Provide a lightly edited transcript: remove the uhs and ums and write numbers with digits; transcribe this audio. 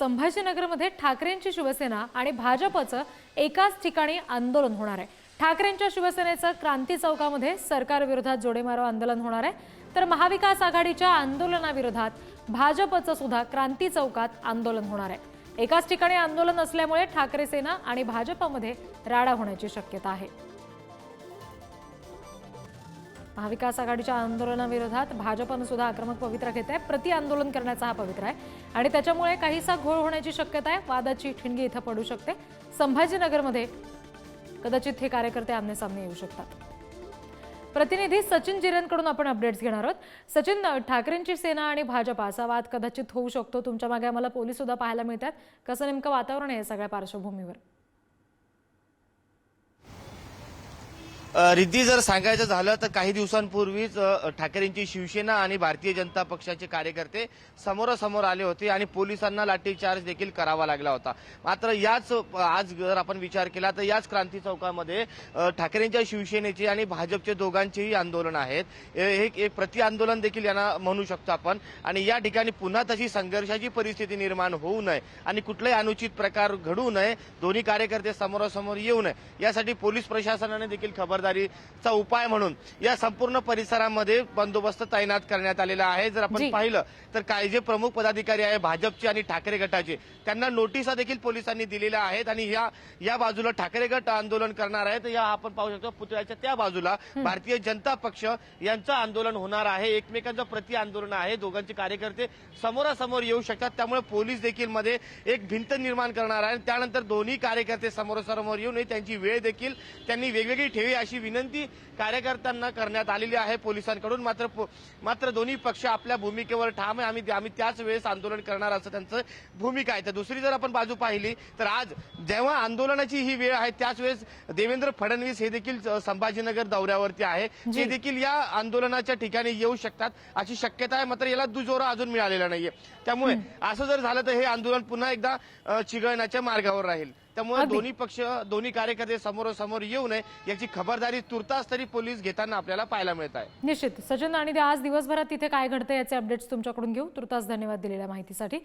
संभाजीनगरमध्ये ठाकरेंची शिवसेना आणि भाजपचं एकाच ठिकाणी आंदोलन होणार आहे। ठाकरेंच्या शिवसेनेचं क्रांती चौकामध्ये सरकारविरोधात जोडेमारो आंदोलन होणार आहे, तर महाविकास आघाडीच्या आंदोलनाविरोधात भाजपचं सुद्धा क्रांती चौकात आंदोलन होणार आहे। एकाच ठिकाणी आंदोलन असल्यामुळे ठाकरे सेना आणि भाजपमध्ये राडा होण्याची शक्यता आहे। महाविकास आघाडीच्या आंदोलनाविरोधात भाजपने सुद्धा आक्रमक पवित्रा घेत आहे। प्रति आंदोलन करण्याचा हा पवित्रा आहे आणि त्याच्यामुळे काहीसा घोळ होण्याची शक्यता आहे। वादाची ठिणगी इथं पडू शकते। संभाजीनगरमध्ये कदाचित हे कार्यकर्ते आमने सामने येऊ शकतात। प्रतिनिधी सचिन जिरेंकडून आपण अपडेट्स घेणार आहोत। सचिन, ठाकरेंची सेना आणि भाजप असा वाद कदाचित होऊ शकतो। तुमच्या मागे आम्हाला पोलीस सुद्धा पाहायला मिळतात। कसं नेमकं वातावरण आहे सगळ्या पार्श्वभूमीवर? रिद्धी, जर सांगायचं झालं तर काही दिवसांपूर्वीच ठाकरेंची शिवसेना आणि भारतीय जनता पक्षाचे कार्यकर्ते समोरासमोर आले होते आणि पोलिसांना लाठीचार्ज देखील करावा लागला होता। मात्र याच आज जर आपण विचार केला तर याच क्रांती चौकामध्ये ठाकरेंच्या शिवसेनेचे आणि भाजपचे दोघांचेही आंदोलन आहेत। एक प्रति आंदोलन देखील यांना म्हणू शकतो आपण। आणि या ठिकाणी पुन्हा तशी संघर्षाची परिस्थिती निर्माण होऊ नये आणि कुठलाही अनुचित प्रकार घडू नये, दोन्ही कार्यकर्ते समोरासमोर येऊ नये, यासाठी पोलीस प्रशासनाने देखील खबरदारीचा उपाय म्हणून या संपूर्ण परिसरामध्ये बंदोबस्त तैनात करण्यात आलेला आहे। जर आपण पाहिलं तर काही जे प्रमुख पदाधिकारी आहे भाजपचे आणि ठाकरे गटाचे, त्यांना नोटिसा देखील पोलिसांनी दिलेल्या आहेत आणि या बाजूला ठाकरे गट आंदोलन करणार आहे, तर या आपण पाहू शकतो पुतळ्याच्या त्या बाजूला भारतीय जनता पक्ष यांचं आंदोलन होणार आहे। एकमेकांचं प्रति आंदोलन आहे। दोघांचे कार्यकर्ते समोरासमोर येऊ शकतात, त्यामुळे पोलीस देखील मध्ये एक भिंत निर्माण करणार आहे। त्यानंतर दोन्ही कार्यकर्ते समोरासमोर येऊ नये, त्यांची वेळ देखील त्यांनी वेगवेगळी ठेवी अशी विनंती कार्यकर्त्यांना करण्यात आलेली आहे पोलिसांकडून। मात्र दोन्ही पक्ष आपल्या भूमिकेवर ठाम आहे। आम्ही त्याच वेळेस आंदोलन करणार असं त्यांचं भूमिका आहे। तर दुसरी जर आपण बाजू पाहिली तर आज जेव्हा आंदोलनाची ही वेळ आहे त्याच वेळेस देवेंद्र फडणवीस हे देखील संभाजीनगर दौऱ्यावरती आहे। ते देखील या आंदोलनाच्या ठिकाणी येऊ शकतात अशी शक्यता आहे। मात्र याला दुजोरा अजून मिळालेला नाहीये, त्यामुळे असं जर झालं तर हे आंदोलन पुन्हा एकदा चिघळण्याच्या मार्गावर राहील। त्यामुळे दोन्ही कार्यकर्ते समोरासमोर येऊ नये याची खबरदारी तुर्तास तरी पोलीस घेताना आपल्याला पाहायला मिळत आहे। निश्चित सचिन, आणि आज दिवसभरात तिथे काय घडतं याचे अपडेट्स तुमच्याकडून घेऊ। तुर्तास धन्यवाद दिलेल्या माहितीसाठी।